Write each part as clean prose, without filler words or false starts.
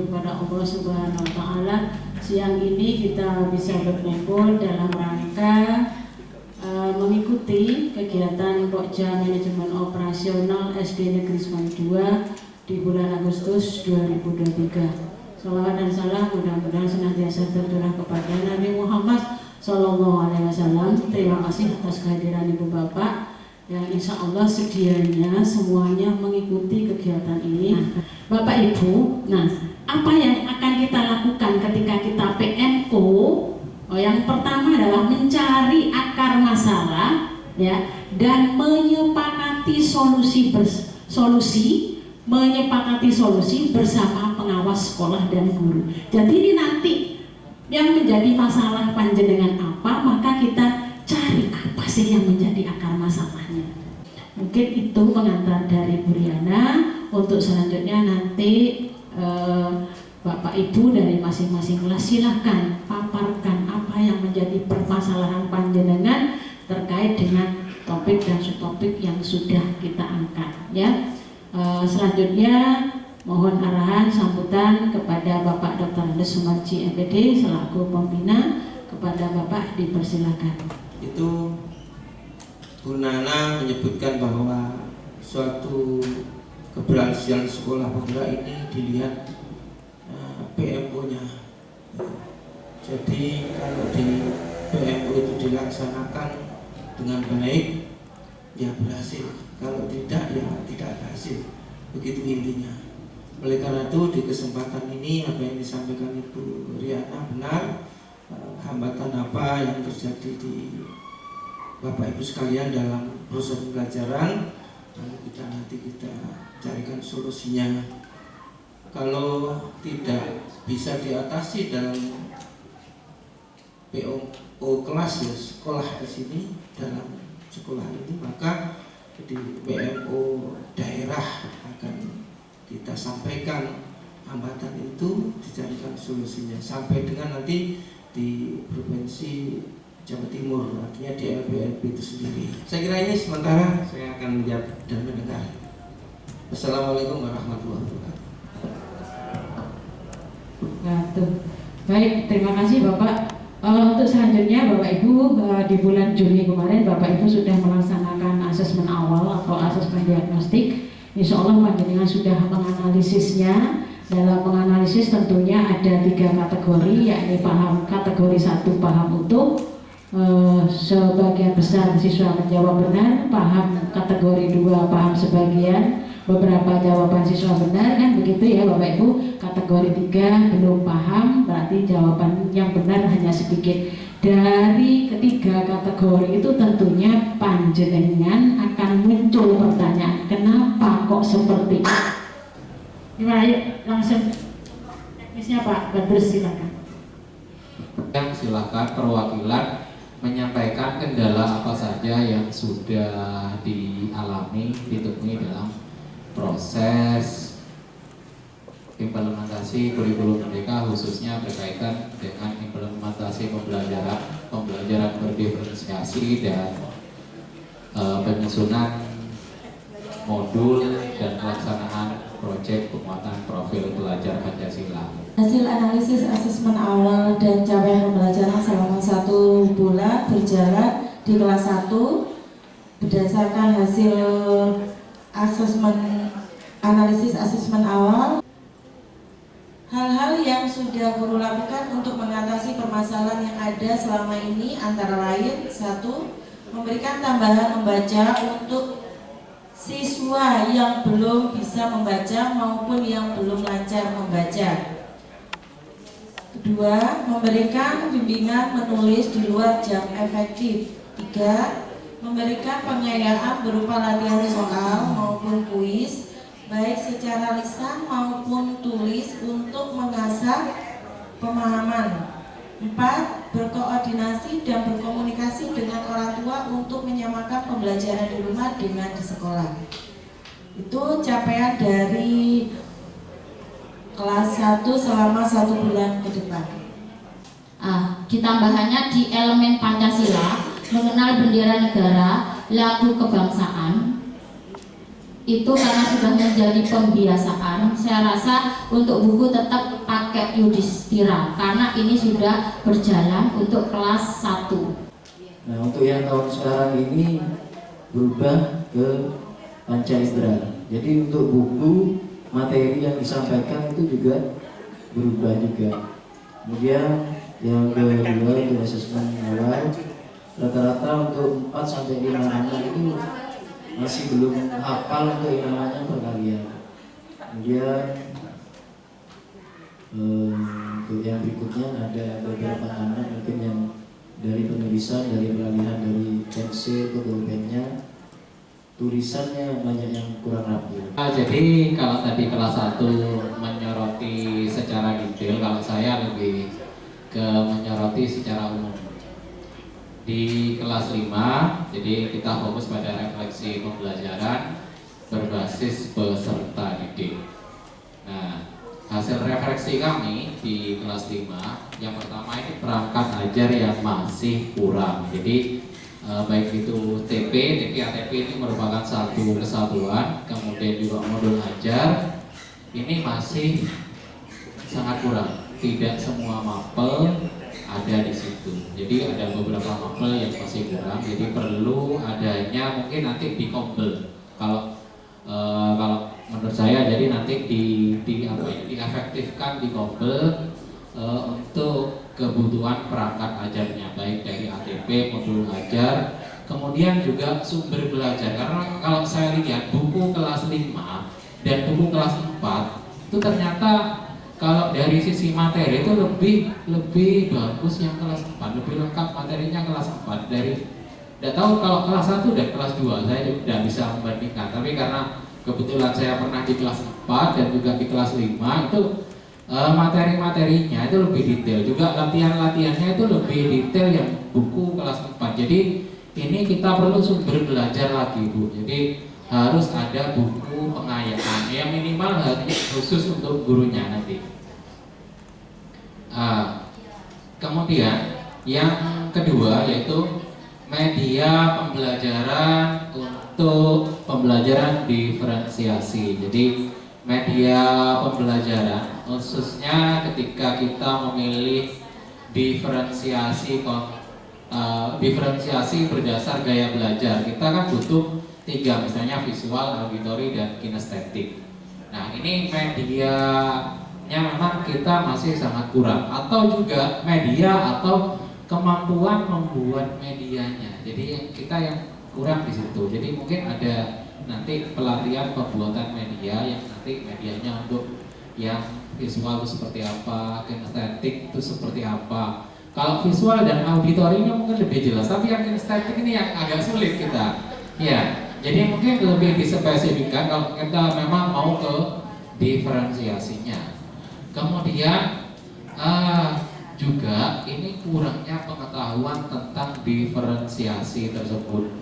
kepada Allah Subhanahu wa Ta'ala, siang ini kita bisa berkumpul dalam rangka mengikuti kegiatan Pokja Manajemen Operasional SD Negeri Semarang 2 di bulan Agustus 2023. Salawat dan salam mudah-mudahan senantiasa tercurah kepada Nabi Muhammad SAW. Terima kasih atas kehadiran Ibu Bapak yang insya Allah sedianya semuanya mengikuti kegiatan ini. Bapak Ibu, nah apa yang akan kita lakukan ketika kita PMO? Yang pertama adalah mencari akar masalah, ya, dan menyepakati menyepakati solusi bersama pengawas sekolah dan guru. Jadi ini nanti yang menjadi masalah panjenengan apa, maka kita cari apa sih yang menjadi akar masalahnya. Mungkin itu pengantar dari Bu Riana. Untuk selanjutnya nanti Bapak Ibu dari masing-masing kelas silahkan paparkan apa yang menjadi permasalahan panjenengan terkait dengan topik dan subtopik yang sudah kita angkat, ya. Selanjutnya mohon arahan sambutan kepada Bapak Dr. Andes Sumarji MPD selaku pembina. Kepada Bapak dipersilakan. Itu Bu Nana menyebutkan bahwa suatu keberhasilan sekolah penggerak ini dilihat PMO-nya. Jadi kalau di PMO itu dilaksanakan dengan baik, ya berhasil. Kalau tidak, ya tidak berhasil. Begitu intinya. Oleh karena itu di kesempatan ini apa yang disampaikan Ibu Riana benar. Hambatan apa yang terjadi di Bapak Ibu sekalian dalam proses pembelajaran, lalu kita carikan solusinya. Kalau tidak bisa diatasi dalam PO kelas, ya sekolah di sini, dalam sekolah ini, maka di PMO daerah akan kita sampaikan hambatan itu, dicarikan solusinya sampai dengan nanti di Provinsi Jawa Timur, artinya di LPLP itu sendiri. Saya kira ini sementara saya akan menjawab dan mendengar. Assalamualaikum warahmatullahi wabarakatuh. Baik, terima kasih Bapak. Untuk selanjutnya Bapak Ibu, di bulan Juni kemarin Bapak Ibu sudah melaksanakan asesmen awal atau asesmen diagnostik. Insya Allah panjenengan sudah menganalisisnya. Dalam menganalisis tentunya ada 3 kategori, yakni kategori 1 paham utuh, sebagian besar siswa menjawab benar, kategori 2 paham sebagian, beberapa jawaban siswa benar, kan begitu ya Bapak Ibu. Kategori 3 belum paham, berarti jawaban yang benar hanya sedikit. Dari ketiga kategori itu tentunya panjenengan akan muncul pertanyaan, kenapa kok seperti itu? Gimana, yuk langsung teknisnya Pak Badrus, silakan. Silakan perwakilan menyampaikan kendala apa saja yang sudah dialami, ditemui dalam proses implementasi kurikulum merdeka, khususnya berkaitan dengan implementasi pembelajaran berdiferensiasi dan penyusunan modul dan pelaksanaan proyek penguatan profil pelajar Pancasila. Hasil analisis asesmen awal dan capaian pembelajaran selama 1 bulan berjalan di kelas 1 berdasarkan hasil analisis asesmen awal. Hal-hal yang sudah guru lakukan untuk mengatasi permasalahan yang ada selama ini antara lain: 1. Memberikan tambahan membaca untuk siswa yang belum bisa membaca maupun yang belum lancar membaca. 2. Memberikan bimbingan menulis di luar jam efektif. 3. Memberikan pengayaan berupa latihan soal maupun kuis, baik secara lisan maupun tulis untuk mengasah pemahaman. 4. Berkoordinasi dan berkomunikasi dengan orang tua untuk menyamakan pembelajaran di rumah dengan di sekolah. Itu capaian dari kelas 1 selama 1 bulan ke depan. Di tambahannya di elemen Pancasila, mengenal bendera negara, lagu kebangsaan, itu karena sudah menjadi pembiasaan, saya rasa untuk buku tetap pakai Yudhistira karena ini sudah berjalan untuk kelas 1. Nah, untuk yang tahun sekarang ini berubah ke Panca Indera. Jadi untuk buku materi yang disampaikan itu juga berubah juga. Kemudian yang kedua untuk asesmen awal, rata-rata untuk 4 sampai 5 anak itu masih belum hafal untuk yang namanya perkalian. Kemudian untuk yang berikutnya ada beberapa anak mungkin yang dari penulisan, dari peralihan dari pensil ke pulpennya, tulisannya banyak yang kurang rapi. Jadi kalau tadi kelas 1 menyoroti secara detail, kalau saya lebih ke menyoroti secara umum. Di kelas 5, jadi kita fokus pada refleksi pembelajaran berbasis peserta didik. Nah, hasil refleksi kami di kelas 5, yang pertama ini perangkat ajar yang masih kurang. Jadi baik itu TP, ATP ini merupakan satu kesatuan, kemudian juga modul ajar ini masih sangat kurang. Tidak semua mapel ada di situ. Jadi ada beberapa mapel yang masih kurang. Jadi perlu adanya mungkin nanti di kompel. Kalau menurut saya jadi nanti diefektifkan di kompel untuk kebutuhan perangkat ajarnya baik dari ATP, modul ajar, kemudian juga sumber belajar. Karena kalau saya lihat buku kelas 5 dan buku kelas 4 itu ternyata kalau dari sisi materi itu lebih bagus yang kelas 4, lebih lengkap materinya kelas 4 dari tidak tahu kalau kelas 1 dan kelas 2 saya tidak bisa membandingkan, tapi karena kebetulan saya pernah di kelas 4 dan juga di kelas 5 itu materi-materinya itu lebih detail, juga latihan-latihannya itu lebih detail yang buku kelas 4. Jadi ini kita perlu sumber belajar lagi Bu, jadi harus ada buku pengayaan yang minimal khusus untuk gurunya nanti. Kemudian yang kedua yaitu media pembelajaran untuk pembelajaran diferensiasi. Jadi media pembelajaran khususnya ketika kita memilih diferensiasi berdasar gaya belajar, kita kan butuh 3, misalnya visual, auditory, dan kinestetik. Nah ini medianya memang kita masih sangat kurang, atau juga media atau kemampuan membuat medianya. Jadi kita yang kurang di situ. Jadi mungkin ada nanti pelatihan pembuatan media yang nanti medianya untuk yang visual itu seperti apa, kinestetik itu seperti apa. Kalau visual dan auditorinya mungkin lebih jelas, tapi yang kinestetik ini yang agak sulit kita. Ya. Jadi mungkin lebih dispesifikkan kalau kita memang mau ke diferensiasinya. Kemudian juga ini kurangnya pengetahuan tentang diferensiasi tersebut.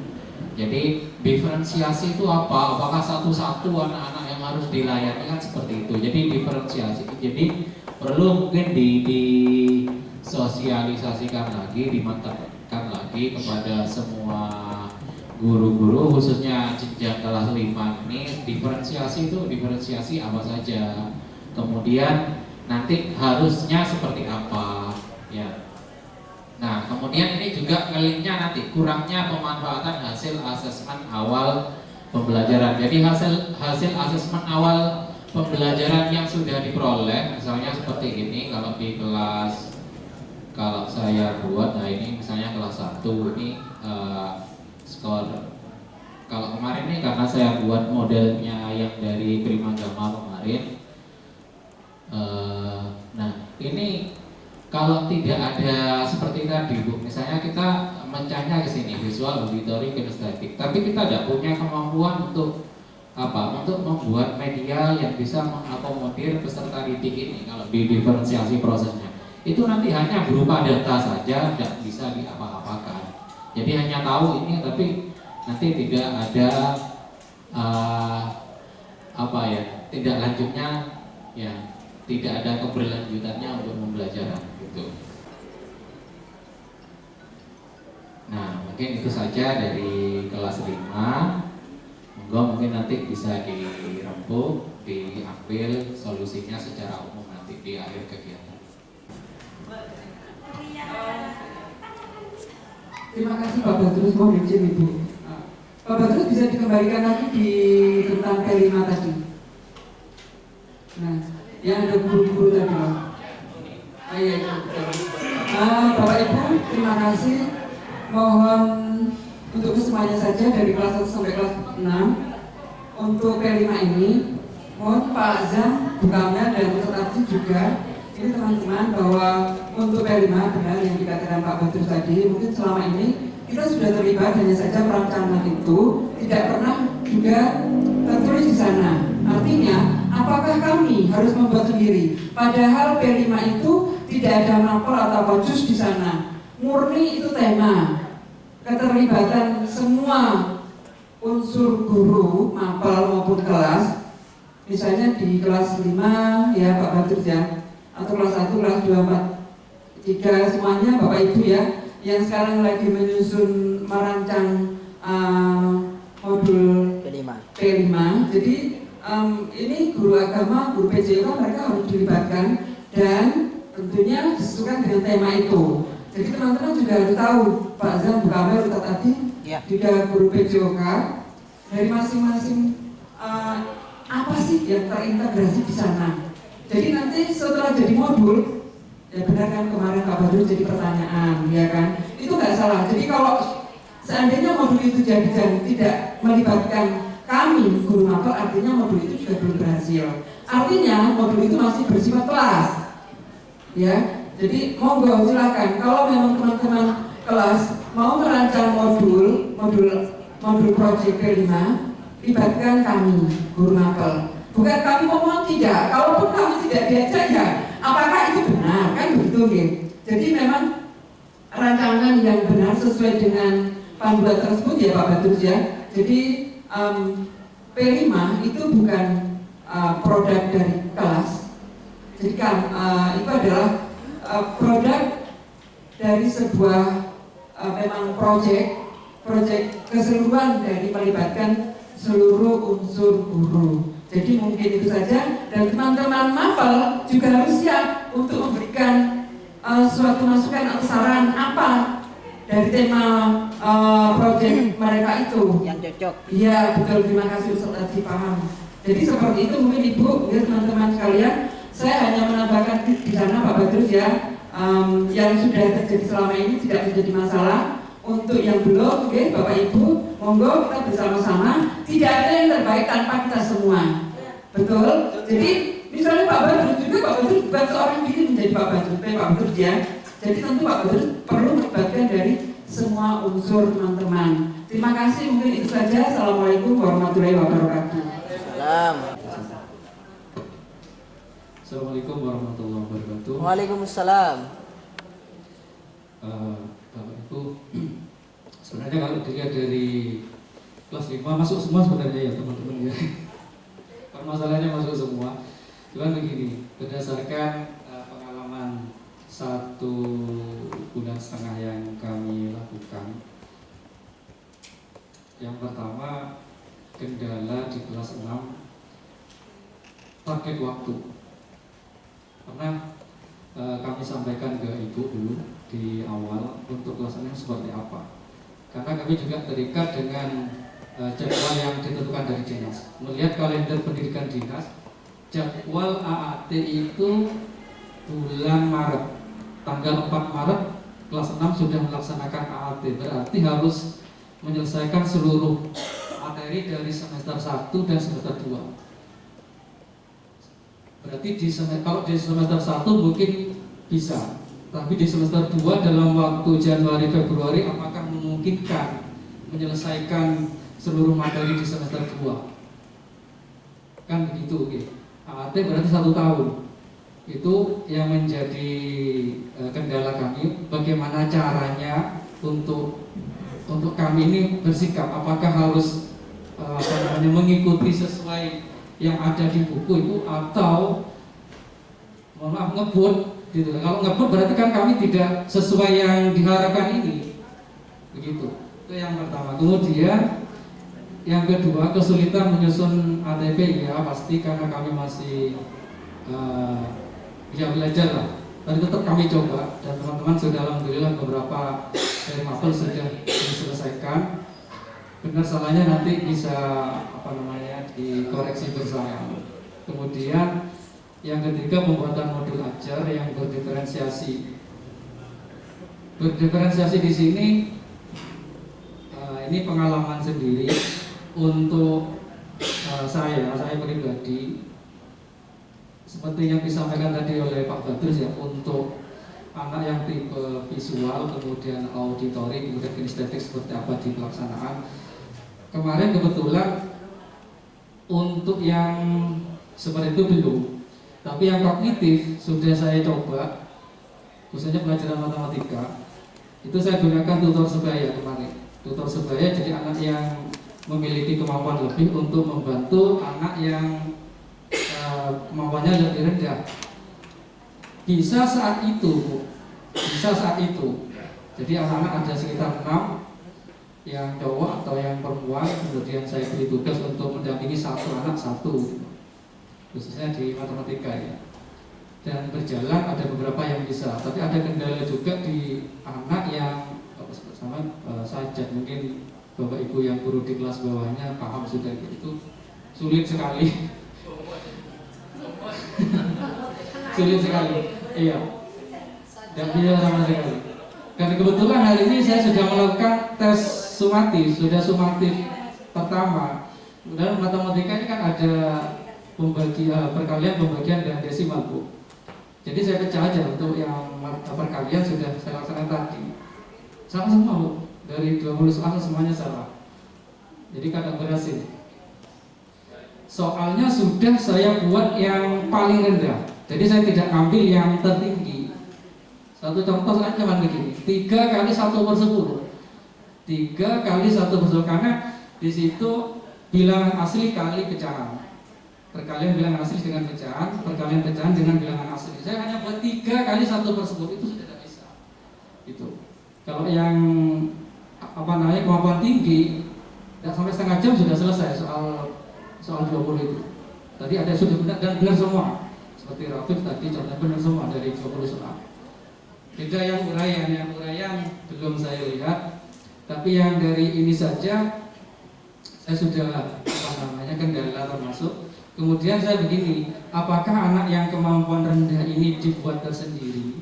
Jadi diferensiasi itu apa? Apakah satu-satu anak-anak yang harus dilayani kan seperti itu. Jadi diferensiasi. Jadi perlu mungkin disosialisasikan lagi, dimantapkan lagi kepada semua guru-guru khususnya jenjang kelas 5 ini. Diferensiasi itu diferensiasi apa saja, kemudian nanti harusnya seperti apa ya. Nah kemudian ini juga linknya nanti kurangnya pemanfaatan hasil asesmen awal pembelajaran. Jadi hasil asesmen awal pembelajaran yang sudah diperoleh misalnya seperti ini, kalau di kelas, kalau saya buat, nah ini misalnya kelas 1 ini skor. Kalau kemarin ini karena saya buat modelnya yang dari Primagama kemarin. Nah ini kalau tidak ada seperti tadi Bu, misalnya kita mencanya ke sini visual, auditory, kinestetik, tapi kita tidak punya kemampuan untuk apa? Untuk membuat media yang bisa mengakomodir peserta didik ini. Kalau di diferensiasi prosesnya itu nanti hanya berupa data saja, tidak bisa diapa-apakan. Jadi hanya tahu ini, tapi nanti tidak ada tidak lanjutnya, ya, tidak ada keberlanjutannya untuk pembelajaran gitu. Nah, mungkin itu saja dari kelas 5. Monggo mungkin nanti bisa dirempuk, diambil solusinya secara umum nanti di akhir kegiatan. Terima kasih Pak Badrus, mohon izin Ibu. Pak Badrus bisa dikembalikan lagi di tentang P5 tadi. Nah, yang ada guru-guru tadi Pak. Iya, Bapak Ibu, terima kasih. Mohon untuk kesemuanya saja dari kelas 1 sampai kelas 6 untuk P5 ini, mohon Pak Azam, Bu Kamel dan peserta juga, ini teman-teman, bahwa untuk P5 benar yang dikatakan Pak Badrus tadi, mungkin selama ini kita sudah terlibat, hanya saja perancangan itu tidak pernah juga tertulis di sana. Artinya, apakah kami harus membuat sendiri? Padahal P5 itu tidak ada mapel atau jus di sana. Murni itu tema. Keterlibatan semua unsur guru, mapel maupun kelas. Misalnya di kelas 5 ya Pak Badrus ya, atau kelas 1, kelas 2, 4, 3 semuanya Bapak Ibu ya, yang sekarang lagi menyusun merancang modul P5. Jadi ini guru agama, guru PJK mereka harus dilibatkan dan tentunya disesuaikan dengan tema itu. Jadi teman-teman juga harus tahu, Pak Zam, Bu Kamel, Ustaz Adi, juga guru PJK dari masing-masing apa sih yang terintegrasi di sana. Jadi nanti setelah jadi modul, ya benar kan kemarin Pak Badrus jadi pertanyaan, ya kan? Itu nggak salah. Jadi kalau seandainya modul itu jadi dan tidak melibatkan kami guru mapel, artinya modul itu juga belum berhasil. Artinya modul itu masih bersifat kelas, ya. Jadi monggo silakan. Kalau memang teman-teman kelas mau merancang modul proyek P5, libatkan kami guru mapel. Bukan kami ngomong tidak. Kalaupun kami tidak diajak ya, apakah itu benar? Kan begitu ya. Jadi memang rancangan yang benar sesuai dengan panduan tersebut ya Pak Badrus ya. Jadi P5 itu bukan produk dari kelas. Jadi itu adalah produk dari sebuah memang proyek keseluruhan dari melibatkan seluruh unsur guru. Jadi mungkin itu saja, dan teman-teman mapel juga harus siap untuk memberikan suatu masukan atau saran apa dari tema proyek mereka itu yang cocok. Iya betul, terima kasih Ustaz Adi, paham. Jadi seperti itu mungkin Ibu, ya teman-teman sekalian. Saya hanya menambahkan di sana Pak Badrus ya, yang sudah terjadi selama ini tidak menjadi masalah. Untuk yang belum, oke, Bapak Ibu, monggo kita bersama-sama. Tidak ada yang terbaik tanpa kita semua, betul. Jadi misalnya Pak Badrus juga, Pak Badrus bukan seorang diri menjadi Pak Badrus ya. Jadi tentu Pak Badrus perlu melibatkan dari semua unsur teman-teman. Terima kasih, mungkin itu saja. Assalamualaikum warahmatullahi wabarakatuh. Assalamualaikum warahmatullahi wabarakatuh. Waalaikumsalam. Bapak Ibu, sebenarnya kalau dilihat dari kelas 5 masuk semua sebenarnya ya teman-teman ya. Permasalahannya masuk semua. Cuman begini, berdasarkan pengalaman 1,5 bulan yang kami lakukan. Yang pertama, kendala di kelas 6 target waktu. Karena kami sampaikan ke Ibu dulu di awal untuk kelas 6 seperti apa. Karena kami juga terikat dengan jadwal yang ditentukan dari dinas. Melihat kalender pendidikan dinas, jadwal AAT itu bulan Maret, tanggal 4 Maret kelas 6 sudah melaksanakan AAT. Berarti harus menyelesaikan seluruh materi dari semester 1 dan semester 2. Berarti kalau di semester 1 mungkin bisa, tapi di semester 2 dalam waktu Januari Februari apakah memungkinkan menyelesaikan seluruh materi di semester 2? Kan begitu, oke. AAT berarti 1 tahun. Itu yang menjadi kendala kami. Bagaimana caranya untuk kami ini bersikap, apakah harus mengikuti sesuai yang ada di buku itu atau mohon maaf ngebut gitu. Kalau ngebut berarti kan kami tidak sesuai yang diharapkan ini, begitu. Itu yang pertama. Kemudian yang kedua, kesulitan menyusun ATP ya pasti karena kami masih ya belajar lah. Tapi tetap kami coba dan teman-teman sudah alhamdulillah beberapa dari mapel sudah diselesaikan. Benar salahnya nanti bisa dikoreksi bersama. Kemudian yang ketiga, pembuatan modul ajar yang berdiferensiasi. Berdiferensiasi di sini ini pengalaman sendiri untuk saya pribadi. Seperti yang disampaikan tadi oleh Pak Badrus ya, untuk anak yang tipe visual, kemudian auditori, kemudian kinestetik seperti apa di pelaksanaan. Kemarin kebetulan untuk yang seperti itu belum, tapi yang kognitif sudah saya coba, khususnya pelajaran matematika. Itu saya gunakan tutor sebaya kemarin. Tutor sebaya jadi anak yang memiliki kemampuan lebih untuk membantu anak yang kemampuannya lebih rendah. Bisa saat itu. Jadi anak-anak ada sekitar 6 yang cowok atau yang perempuan, kemudian saya beri tugas untuk mendampingi satu anak satu, khususnya di matematika ya. Dan berjalan ada beberapa yang bisa, tapi ada kendala juga di anak yang sama sajak. Mungkin Bapak Ibu yang guru di kelas bawahnya paham sudah, itu sulit sekali. Sulit sekali, iya. Dan bisa sama sekali. Karena kebetulan hari ini saya sudah melakukan tes sumatif, sudah sumatif pertama. Kemudian matematika ini kan ada perkalian, pembagian dan desimal, Bu. Jadi saya pecah aja untuk yang perkalian sudah saya laksanakan tadi. Sama semua, Bu. Dari 20 soal semuanya salah. Jadi kadang berhasil. Soalnya sudah saya buat yang paling rendah. Jadi saya tidak ambil yang tertinggi. Satu contoh kan cuma begini, 3 kali 1/10. 3 kali 1/10, karena di situ bilangan asli kali pecahan. Perkalian bilangan asli dengan pecahan, perkalian pecahan dengan bilangan asli. Saya hanya buat 3 kali 1/10, itu sudah tidak bisa. Itu. Kalau yang kemampuan tinggi, sampai setengah jam sudah selesai soal 20 itu. Tadi ada sudah benar dan benar semua. Seperti Rafiq tadi contohnya benar semua dari 20 soal. Beda yang uraian belum saya lihat, tapi yang dari ini saja saya sudah kendala termasuk. Kemudian saya begini, apakah anak yang kemampuan rendah ini dibuat tersendiri,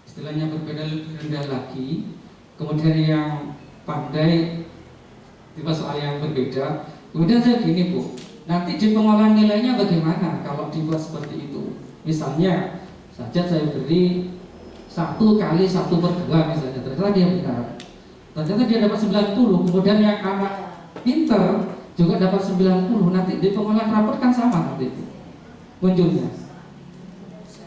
istilahnya berbeda lebih rendah lagi, kemudian yang pandai tipe soal yang berbeda. Kemudian saya begini, Bu, nanti di pengolahan nilainya bagaimana kalau dibuat seperti itu? Misalnya saja saya beri 1 kali 1/2 misalnya, ternyata dia benar, ternyata dia dapat 90, kemudian yang anak pinter juga dapat 90, nanti di pengolahan rapor kan sama nanti munculnya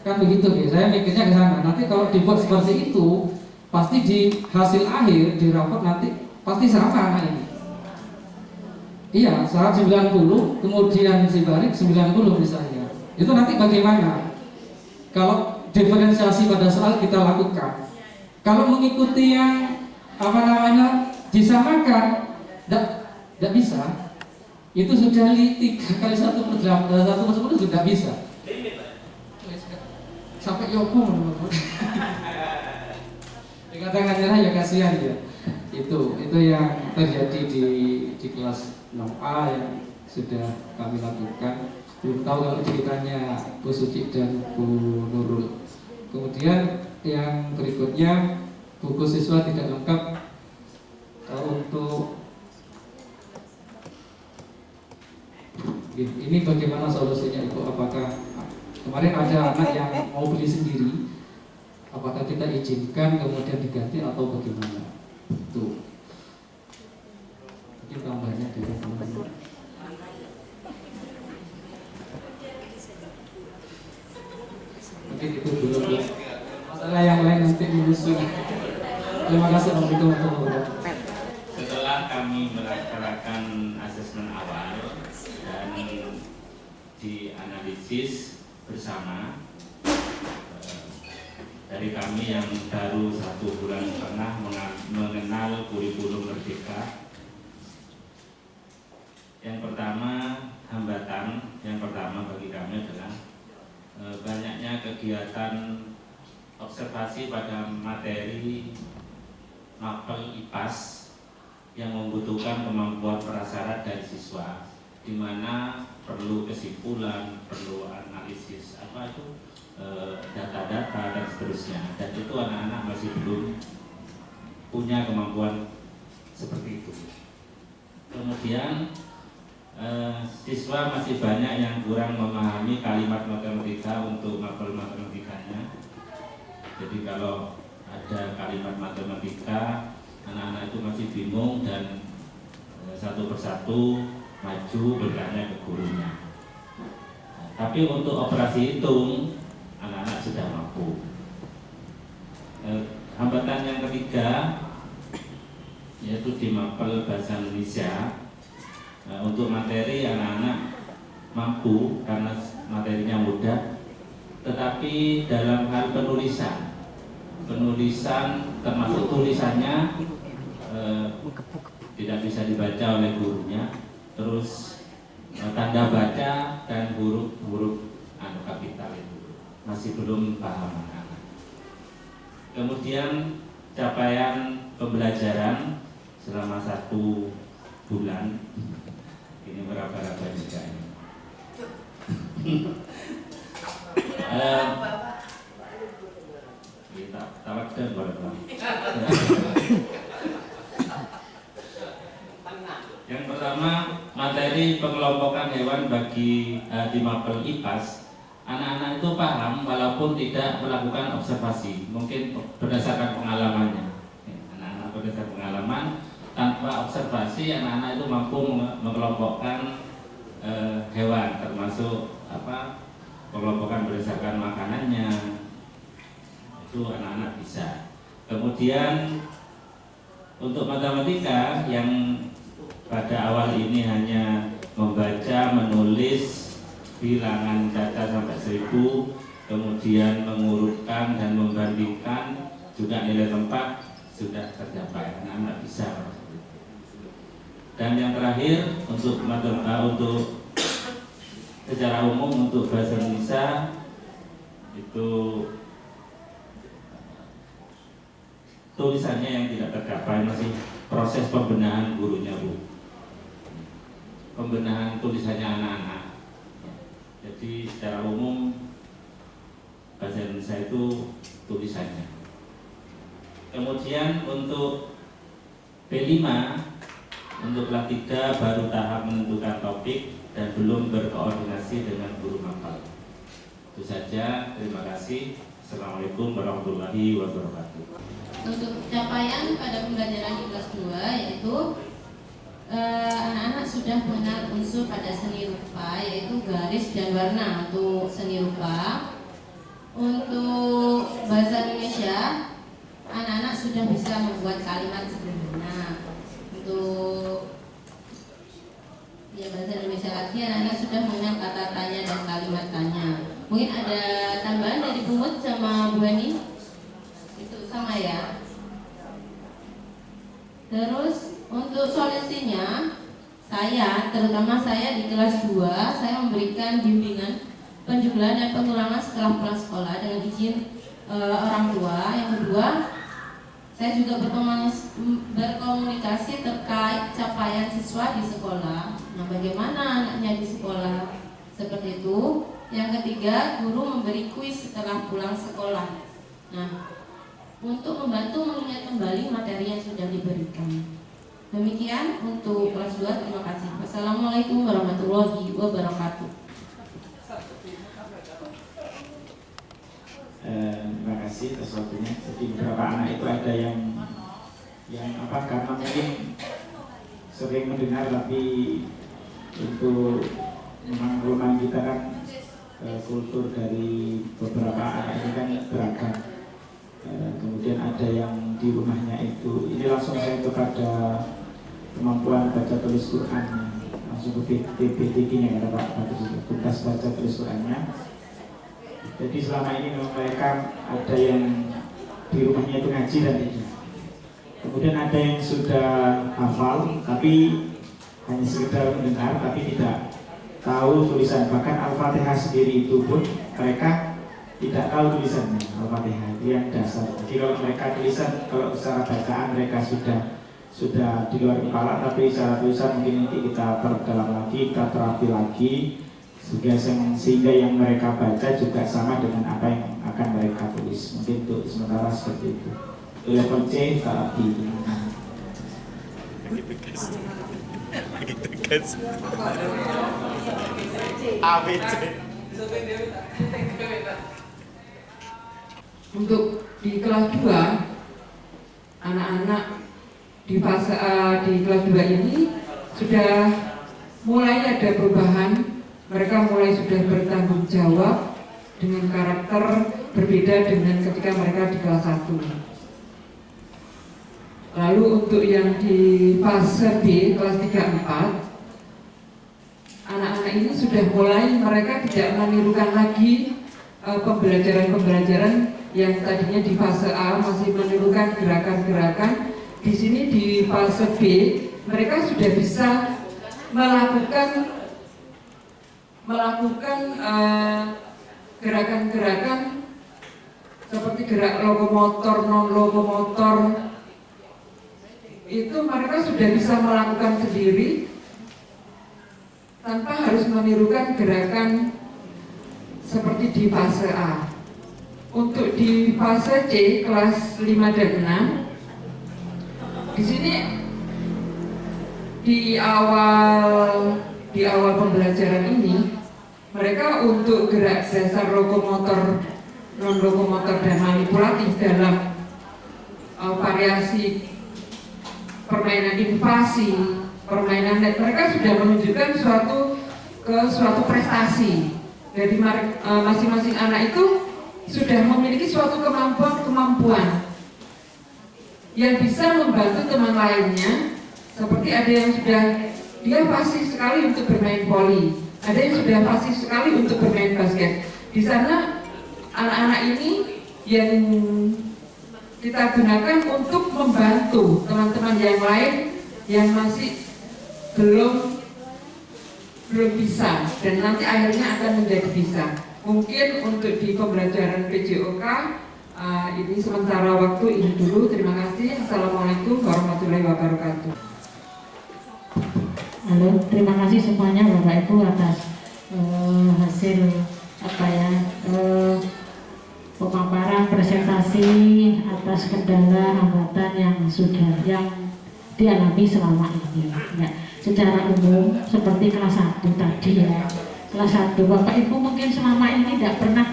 kan begitu ya. Saya mikirnya ke sana, nanti kalau dibuat seperti itu pasti di hasil akhir di rapor nanti pasti sama anak ini. Iya, saat 90 kemudian si balik 90 misalnya, itu nanti bagaimana kalau diferensiasi pada soal kita lakukan? Kalau mengikuti yang disamakan, tidak bisa. Itu sudah 3 kali 1/10 sudah bisa. Sampai Yoko dikatakan nyerah ya kasihan ya. Itu yang terjadi di kelas 6A yang sudah kami lakukan. Belum tahu kalau ceritanya Bu Suci dan Bu Nurul. Kemudian yang berikutnya, buku siswa tidak lengkap untuk ini bagaimana solusinya Ibu? Apakah kemarin ada anak yang mau beli sendiri, apakah kita izinkan kemudian diganti atau bagaimana? Itu mungkin tambahnya dari teman-teman. Mungkin itu dulu, Bu. Masalah yang lain nanti menyusul. Terima kasih warahmatullahi wabarakatuh. Setelah kami melaksanakan asesmen awal dan dianalisis bersama dari kami yang baru 1,5 bulan mengenal kurikulum Merdeka, konsentrasi pada materi mapel IPAS yang membutuhkan kemampuan prasyarat dari siswa, di mana perlu kesimpulan, perlu analisis data-data dan seterusnya, dan itu anak-anak masih belum punya kemampuan seperti itu. Kemudian siswa masih banyak yang kurang memahami kalimat matematika untuk mapel matematikanya. Jadi kalau ada kalimat matematika, anak-anak itu masih bingung dan satu persatu maju bertanya ke gurunya. Tapi untuk operasi hitung, anak-anak sudah mampu. Hambatan yang ketiga yaitu di mapel bahasa Indonesia. Untuk materi anak-anak mampu karena materinya mudah, tetapi dalam hal penulisan termasuk tulisannya tidak bisa dibaca oleh gurunya. Terus tanda baca dan huruf-huruf kapital itu masih belum paham anak-anak. Kemudian capaian pembelajaran selama 1 bulan ini meraba-raba juga ini. Kita tawakkal kepada Yang pertama, materi pengelompokan hewan bagi di mapel IPAS, anak-anak itu paham walaupun tidak melakukan observasi, mungkin berdasarkan pengalamannya. Anak-anak berdasarkan pengalaman, tanpa observasi anak-anak itu mampu mengelompokkan hewan, termasuk pengelompokan berdasarkan makanannya, itu anak-anak bisa. Kemudian untuk matematika yang pada awal ini hanya membaca, menulis bilangan caca sampai 1000, kemudian mengurutkan dan membandingkan, juga nilai tempat sudah tercapai, anak-anak bisa. Dan yang terakhir untuk secara umum untuk bahasa Indonesia itu tulisannya yang tidak tercapai, masih proses pembenahan gurunya Bu. Pembenahan tulisannya anak-anak. Jadi secara umum bahasa Indonesia itu tulisannya. Kemudian untuk B5 untuk kelas 3 baru tahap menentukan topik dan belum berkoordinasi dengan guru mapel. Itu saja, terima kasih. Assalamualaikum warahmatullahi wabarakatuh. Untuk capaian pada pembelajaran di kelas 2 yaitu anak-anak sudah mengenal unsur pada seni rupa, yaitu garis dan warna untuk seni rupa. Untuk bahasa Indonesia, anak-anak sudah bisa membuat kalimat sederhana. Untuk bahasa Indonesia lagi, anak-anak sudah mengenal kata tanya dan kalimat tanya. Mungkin ada tambahan dari Pumut sama Bu Ani? Itu sama ya. Terus untuk solusinya, terutama saya di kelas 2, saya memberikan bimbingan penjumlahan dan pengulangan setelah pulang sekolah dengan izin orang tua. Yang kedua, saya juga berkomunikasi terkait capaian siswa di sekolah. Nah, bagaimana anaknya di sekolah, seperti itu. Yang ketiga, guru memberi kuis setelah pulang sekolah. Nah, untuk membantu mengingat kembali materi yang sudah diberikan. Demikian untuk kelas 2, terima kasih. Wassalamualaikum warahmatullahi wabarakatuh. Terima kasih atas waktunya. Jadi beberapa anak itu ada yang karena mungkin sering mendengar, tapi untuk memang kita kan kultur dari beberapa anak ini kan beragam. Kemudian ada yang di rumahnya itu, ini langsung saya kepada kemampuan baca tulis Quran, langsung ke PBTG-nya kata Pak tugas baca tulis Qurannya. Jadi selama ini memang mereka ada yang di rumahnya itu ngaji dan tidak. Kemudian ada yang sudah hafal tapi hanya sekedar mendengar tapi tidak tahu tulisan. Bahkan Al-Fatihah sendiri itu pun mereka tidak tahu tulisannya Al-Fatihah, itu yang dasar. Jadi kalau mereka tulisan, kalau secara bacaan mereka sudah di luar kepala, tapi secara tulisan mungkin nanti kita perdalam lagi, kita terapi lagi, sehingga yang mereka baca juga sama dengan apa yang akan mereka tulis. Mungkin untuk sementara seperti itu. Itu level C terapi. Begitu guys. ABC. Untuk di kelas 2, anak-anak di fase di kelas 2 ini sudah mulai ada perubahan. Mereka mulai sudah bertanggung jawab dengan karakter berbeda dengan ketika mereka di kelas 1. Lalu untuk yang di fase B, kelas 3-4, anak-anak ini sudah mulai, mereka tidak menirukan lagi pembelajaran-pembelajaran yang tadinya di fase A masih menirukan gerakan-gerakan. Di sini di fase B, mereka sudah bisa melakukan gerakan-gerakan seperti gerak lokomotor, non lokomotor. Itu mereka sudah bisa melakukan sendiri tanpa harus menirukan gerakan seperti di fase A. Untuk di fase C kelas 5 dan 6, di sini di awal pembelajaran ini mereka untuk gerak dasar lokomotor, non lokomotor dan manipulatif dalam variasi permainan invasi, permainan net, mereka sudah menunjukkan suatu prestasi. Jadi masing-masing anak itu sudah memiliki suatu kemampuan yang bisa membantu teman lainnya. Seperti ada yang sudah dia fasih sekali untuk bermain voli, ada yang sudah fasih sekali untuk bermain basket. Di sana anak-anak ini yang kita gunakan untuk membantu teman-teman yang lain yang masih belum bisa dan nanti akhirnya akan menjadi bisa. Mungkin untuk di pembelajaran PJOK ini sementara waktu ini dulu. Terima kasih. Assalamualaikum warahmatullahi wabarakatuh. Halo, terima kasih semuanya Bapak Ibu atas hasil pemaparan presentasi atas kendala hambatan yang dialami selama ini. Ya, secara umum seperti kelas 1 tadi ya. Kelas 1 Bapak Ibu mungkin selama ini tidak pernah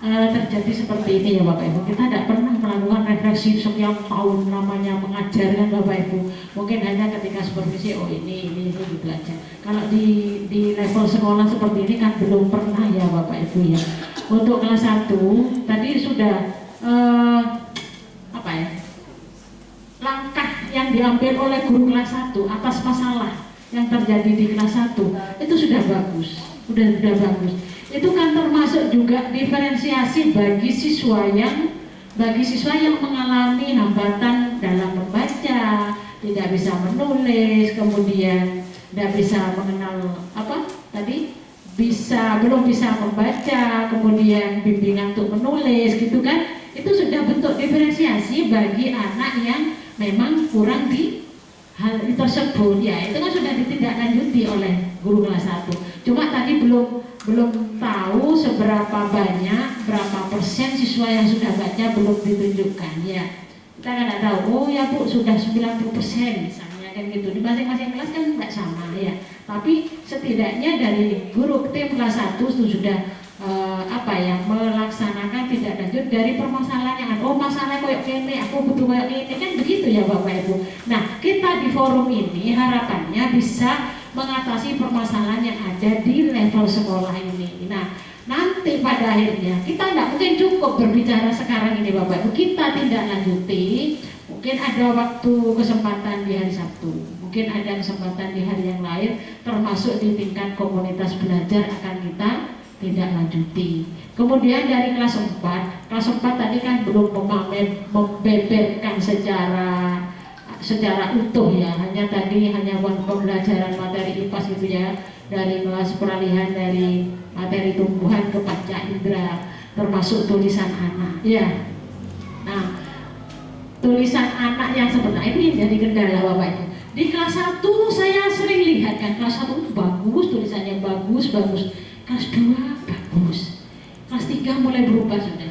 terjadi seperti ini ya Bapak Ibu. Kita tidak pernah melakukan refleksi sekian tahun namanya mengajarkan Bapak Ibu. Mungkin hanya ketika supervisi, oh ini gitu aja. Kalau di level sekolah seperti ini kan belum pernah ya Bapak Ibu ya. Untuk kelas 1 tadi sudah langkah yang diambil oleh guru kelas 1 atas masalah yang terjadi di kelas 1 itu sudah bagus. Sudah bagus. Itu kan termasuk juga diferensiasi bagi siswa yang mengalami hambatan dalam membaca, tidak bisa menulis, kemudian tidak bisa mengenal belum bisa membaca, kemudian bimbingan untuk menulis gitu kan. Itu sudah bentuk diferensiasi bagi anak yang memang kurang di hal tersebut ya. Itu kan sudah ditindaklanjuti oleh guru kelas 1. Cuma tadi belum tahu seberapa banyak, berapa persen siswa yang sudah baca belum ditunjukkan ya. Kita kan tidak tahu, oh ya Bu sudah 90% misalnya kan gitu. Di masing-masing kelas kan tidak sama ya. Tapi setidaknya dari guru tim kelas 1 itu sudah melaksanakan tidak lanjut dari permasalahan yang ada. Oh masalah kayak gini, aku butuh kayak gini kan begitu ya Bapak Ibu. Nah kita di forum ini harapannya bisa mengatasi permasalahan yang ada di level sekolah ini. Nah nanti pada akhirnya kita tidak mungkin cukup berbicara sekarang ini Bapak Ibu. Kita tidak lanjuti. Mungkin ada waktu kesempatan di hari Sabtu, mungkin ada kesempatan di hari yang lain, termasuk di tingkat komunitas belajar akan kita tidak lanjuti. Kemudian dari kelas 4 tadi kan belum membeberkan secara utuh ya, hanya pembelajaran materi IPAS gitu ya, dari kelas peralihan dari materi tumbuhan ke panca indera. termasuk tulisan anak ya. Nah, tulisan anak yang sebenarnya ini jadi kendala Bapak Ibu. Di kelas 1 saya sering lihat kan, kelas 1 itu bagus, tulisannya bagus. Kelas 2 bagus. Kelas 3 mulai berubah sudah.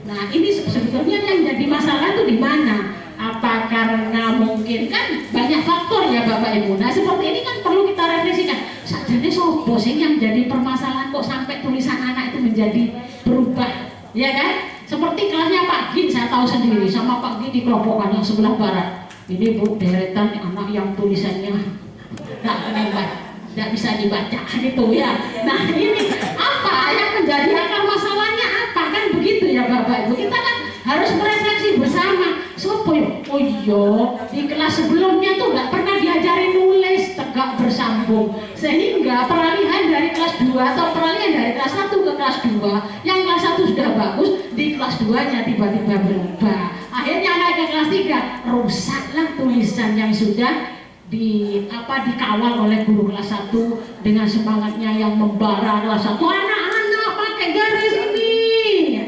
Nah ini sebetulnya yang jadi masalah itu di mana? Apa karena mungkin kan banyak faktor ya Bapak Ibu. Nah seperti ini kan perlu kita refleksikan. Sajane sopo sing yang jadi permasalahan kok sampai tulisan anak itu menjadi berubah, ya kan? Seperti kelasnya Pak Gin, saya tahu sendiri sama Pak Gin di kelompokan yang sebelah barat. Ini Bu, deretan anak yang tulisannya nggak bisa dibaca gitu ya. Nah ini apa yang menjadi akar masalahnya apa kan begitu ya Bapak Ibu. Kita kan harus merefleksi bersama. Sopo oh iya di kelas sebelumnya tuh nggak pernah diajari nulis tegak bersambung, sehingga peralihan dari kelas 2 atau peralihan dari kelas 1 ke kelas 2 yang kelas 1 sudah bagus, di kelas 2 nya tiba-tiba berubah, akhirnya naik ke kelas 3 rusaklah tulisan yang sudah dikawal oleh guru kelas 1 dengan semangatnya yang membara. Kelas 1 anak-anak pakai garis ini,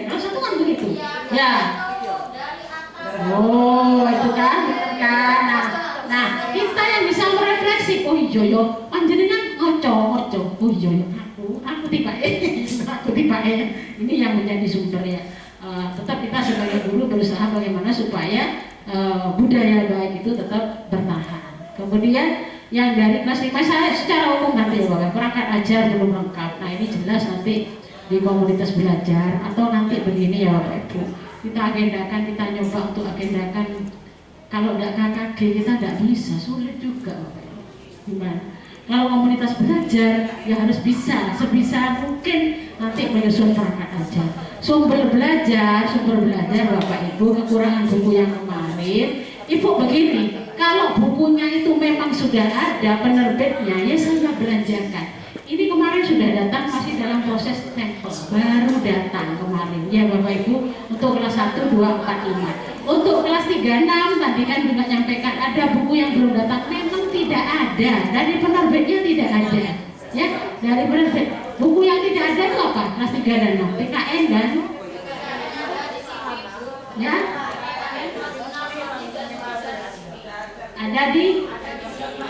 kelas 1 kan begitu ya. Oh itu kan. Nah kita yang bisa merefleksi, oh iya yo panjenengan ngoco, oh iya yo aku tiba ini yang menjadi sumber ya. Tetap kita sebagai guru berusaha bagaimana supaya budaya baik itu tetap bertahan. Kemudian yang dari kelas 5 saya secara umum nanti ya Bapak, perangkat ajar belum lengkap. Nah ini jelas nanti di komunitas belajar atau nanti begini ya Bapak Ibu, kita agendakan, kita nyoba untuk agendakan. Kalau tidak KKG kita tidak bisa, sulit juga Bapak Ibu. Gimana? Kalau komunitas belajar ya harus bisa, sebisa mungkin nanti menyusun perangkat ajar. Sumber belajar Bapak Ibu, kekurangan buku yang kemarin Ibu begini, kalau bukunya itu memang sudah ada penerbitnya ya saya belanjakan. Ini kemarin sudah datang, masih dalam proses sampel, baru datang kemarin ya Bapak Ibu, untuk kelas 1, 2, 4, 5. Untuk kelas 3, 6 tadi kan juga nyampaikan ada buku yang belum datang, memang tidak ada, dari penerbitnya tidak ada ya, dari penerbit. Buku yang tidak ada itu apa? Kelas 3 dan 6, PKN dan ya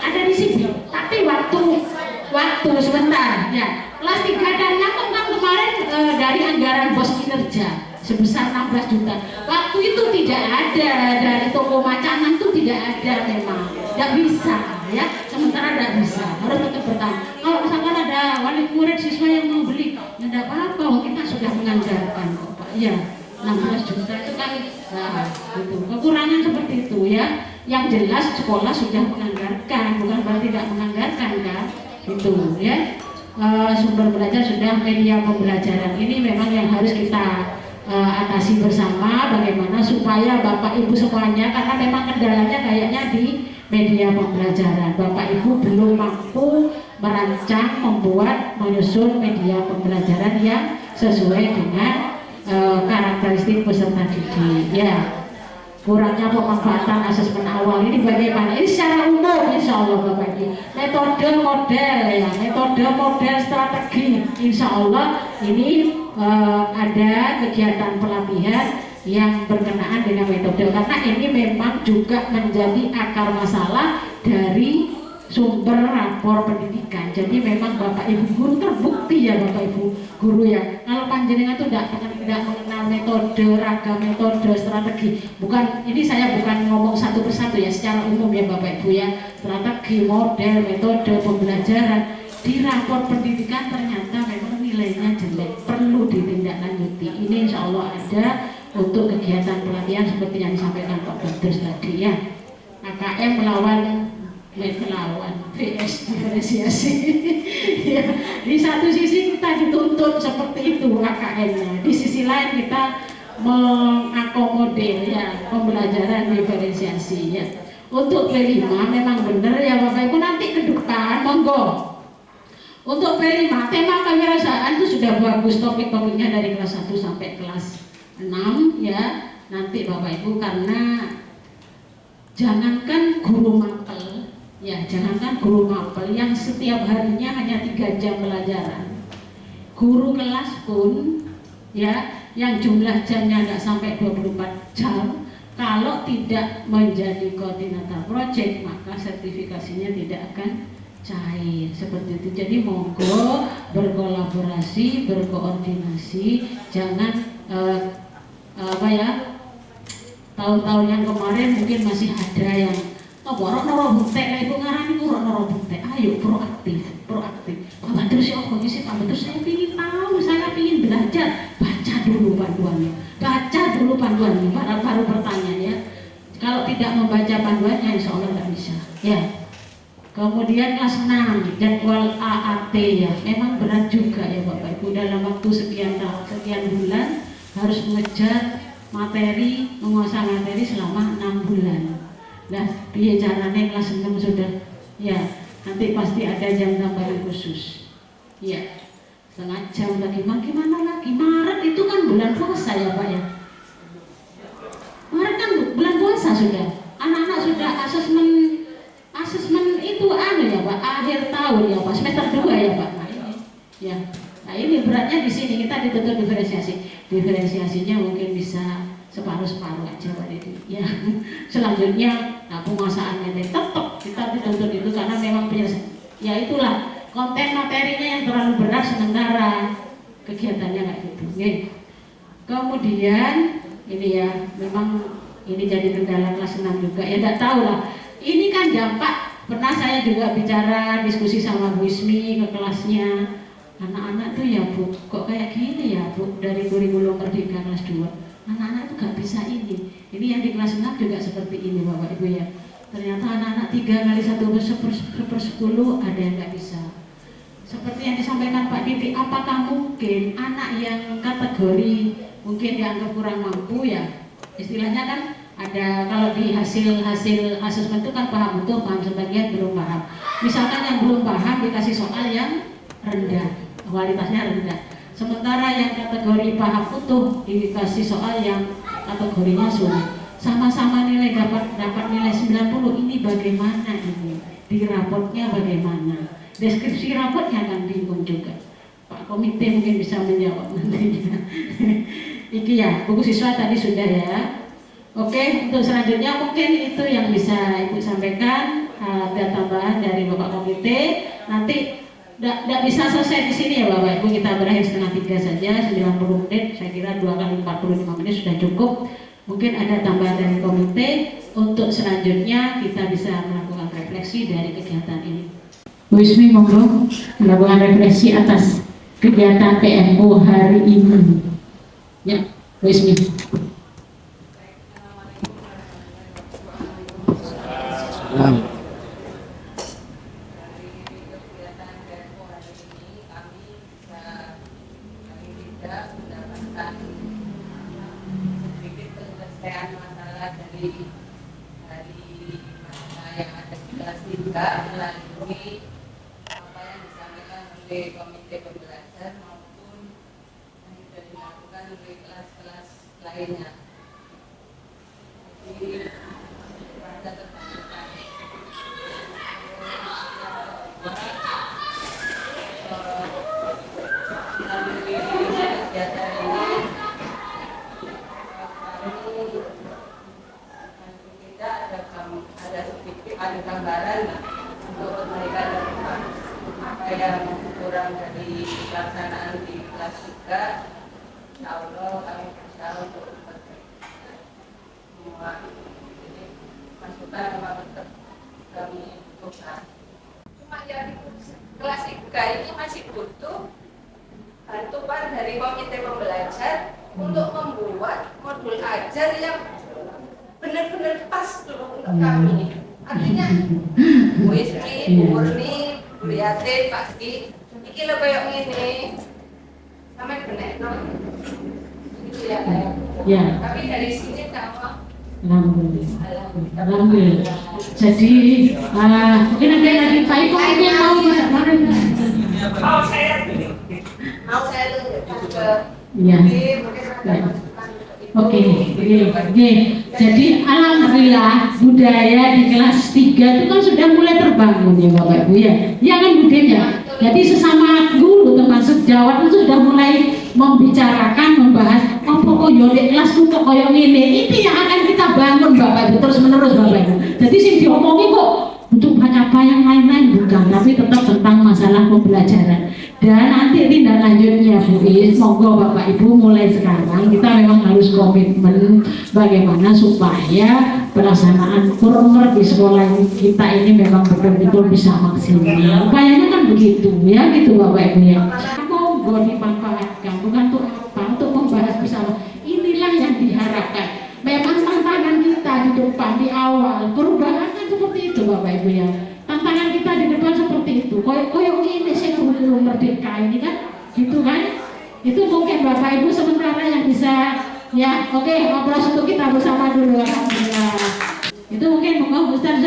ada di sini, tapi waktu sebentar ya. Kelas 3 dan 6 kan kemarin dari anggaran bos kinerja sebesar 16 juta. Waktu itu tidak ada, dari toko macanan itu tidak ada, memang tidak bisa ya, sementara tidak bisa, harus tetap bertahan. Kalau misalkan ada wali murid siswa yang mau beli ya tidak apa-apa, kita sudah menganggarkan kok Pak ya, 16 juta itu kan gitu. Kekurangan seperti itu ya. Yang jelas sekolah sudah menganggarkan, bukan berarti tidak menganggarkan kan itu ya. Sumber belajar sudah, media pembelajaran ini memang yang harus kita atasi bersama, bagaimana supaya Bapak Ibu semuanya, karena memang kendalanya kayaknya di media pembelajaran. Bapak Ibu belum mampu merancang, membuat, menyusun media pembelajaran yang sesuai dengan karakteristik peserta didik ya. Kurangnya pemanfaatan asesmen awal ini bagaimana? Ini secara umum insya Allah Bapak Ibu. Metode model ya, metode model strategi insya Allah ini ada kegiatan pelatihan yang berkenaan dengan metode, karena ini memang juga menjadi akar masalah dari sumber rapor pendidikan. Jadi memang Bapak Ibu guru terbukti ya Bapak Ibu guru ya, kalau panjenengan itu tidak mengenal metode, ragam metode, strategi. Bukan, ini saya bukan ngomong satu persatu ya, secara umum ya Bapak Ibu ya, strategi, model, metode pembelajaran di rapor pendidikan ternyata memang nilainya jelek, perlu ditindaklanjuti. Ini insya Allah ada untuk kegiatan pelatihan seperti yang disampaikan Pak Badrus tadi ya. AKM melawan PS diferensiasi ya. Di satu sisi kita dituntut seperti itu AKM-nya, di sisi lain kita mengakomodir ya pembelajaran diferensiasi ya. Untuk P5 memang benar ya Bapak Ibu, nanti ke depan monggo. Untuk P5 tema kewirausahaan itu sudah bagus, topik-topiknya dari kelas 1 sampai kelas 6 ya. Nanti Bapak Ibu, karena jangankan guru mapel ya, jangankan guru mapel yang setiap harinya hanya 3 jam pelajaran, guru kelas pun ya, yang jumlah jamnya nggak sampai 24 jam. Kalau tidak menjadi koordinator project, maka sertifikasinya tidak akan cair seperti itu. Jadi monggo berkolaborasi, berkoordinasi, jangan tahun-tahun yang kemarin mungkin masih ada yang borok noro buntek lah ibu ngarani kurang noro buntek. Ayo proaktif. Pak terus ya apa sih Pak terus saya ingin tahu, saya ingin belajar. Baca dulu panduannya, baru bertanya ya. Kalau tidak membaca panduannya, insya Allah nggak bisa. Ya. Kemudian kelas 6 jadwal AAT ya, memang berat juga ya Bapak Ibu, dalam waktu sekian bulan harus mengejar materi, menguasai materi selama 6 bulan. Nah, caranya kelas 6 sudah ya, nanti pasti ada jam tambahan khusus. Ya, setengah jam lagi, gimana lagi? Maret itu kan bulan puasa ya Pak ya. Maret kan bulan puasa sudah. Anak-anak sudah asesmen itu ya Pak, akhir tahun ya Pak, semester 2 ya Pak. Nah ini beratnya di sini, kita dituntut diferensiasinya mungkin bisa separuh aja Pak Didi. Ya, selanjutnya penguasaannya tetap kita dituntut itu karena memang ya itulah konten materinya yang terlalu berat sementara kegiatannya kayak gitu. Kemudian ini ya, memang ini jadi kendala kelas 6 juga ya, nggak tahu lah. Ini kan dampak, pernah saya juga bicara diskusi sama Bu Ismi ke kelasnya, anak-anak tuh ya Bu, kok kayak gini ya Bu, dari kurikulum Merdeka kelas 2 anak-anak tuh gak bisa ini yang di kelas 6 juga seperti ini Bapak Ibu ya. Ternyata anak-anak 3 kali 1/10 ada yang gak bisa. Seperti yang disampaikan Pak Didi, apakah mungkin anak yang kategori mungkin dianggap kurang mampu ya, istilahnya kan ada, kalau di hasil asesmen itu kan paham utuh, paham sebagian, belum paham. Misalkan yang belum paham dikasih soal yang rendah, kualitasnya rendah. Sementara yang kategori paham utuh dikasih soal yang kategorinya sulit. Sama-sama nilai dapat nilai 90, ini bagaimana ini? Di rapotnya bagaimana? Deskripsi rapotnya kan bingung juga. Pak Komite mungkin bisa menjawab nantinya. Iki ya, buku siswa tadi sudah ya. Oke, untuk selanjutnya mungkin itu yang bisa Ibu sampaikan, ada tambahan dari Bapak Komite. Nanti tidak bisa selesai di sini ya Bapak Ibu, kita berakhir setengah 3 saja, 90 menit, saya kira 2 kali 45 menit sudah cukup. Mungkin ada tambahan dari komite, untuk selanjutnya kita bisa melakukan refleksi dari kegiatan ini. Bu Ismi monggo melakukan refleksi atas kegiatan PMU hari ini. Ya, Bu Ismi. Melalui apa yang disampaikan oleh komite pembelajar maupun yang sudah dilakukan oleh kelas-kelas lainnya. Jadi pada terbarukan melalui kegiatan ini kita ada sedikit gambaran untuk perbaikan ke depan. Apa yang kurang dari pelaksanaan di kelas 3, insya Allah kami berusaha untuk memperbaiki semua. Jadi masukan memang tetap kami butuhkan. Cuma yang di kelas 3 ini masih butuh bantuan dari komite pembelajar untuk membuat modul ajar yang benar-benar pas dulu untuk kami. Artinya Bu Ismi, Bu Murni, Bu Yatin, Pak Ki, iki lho kayak ngene. Sampai bener to. Gitu ya. Ya. Tapi dari sini kamu Alhamdulillah. Jadi mungkin ada lagi Pak Iko mungkin mau mana? Mau saya tunjukkan ke Ya. Oke. Jadi alhamdulillah budaya di kelas 3 itu kan sudah mulai terbangun ya Bapak Ibu ya. Ya kan budaya. Jadi sesama guru termasuk Jawa itu sudah mulai membicarakan, membahas apa kok yo nek kelas kok koyo ngene. Ini yang akan kita bangun Bapak Ibu terus menerus Bapak Ibu. Jadi sing diomongi kok untuk apa yang lain-lain bukan, tapi tetap tentang masalah pembelajaran. Dan nanti tindak lanjutnya Bu Is, monggo Bapak Ibu mulai sekarang kita memang harus komitmen bagaimana supaya pelaksanaan kurmer di sekolah kita ini memang betul-betul bisa maksimal. Upayanya kan begitu ya, gitu Bapak Ibu ya. Monggo dimanfaatkan, bukan untuk apa, untuk membahas bersama. Inilah yang diharapkan. Memang tantangan kita di depan, di awal, perubahan kan seperti itu Bapak Ibu ya. Tantangan kita di depan seperti itu. Koyok ini sih kurikulum merdeka ini kan, gitu kan? Itu mungkin Bapak Ibu sementara yang bisa ya. Oke, ngobrol untuk kita bersama dulu. Alhamdulillah. Itu mungkin Ustaz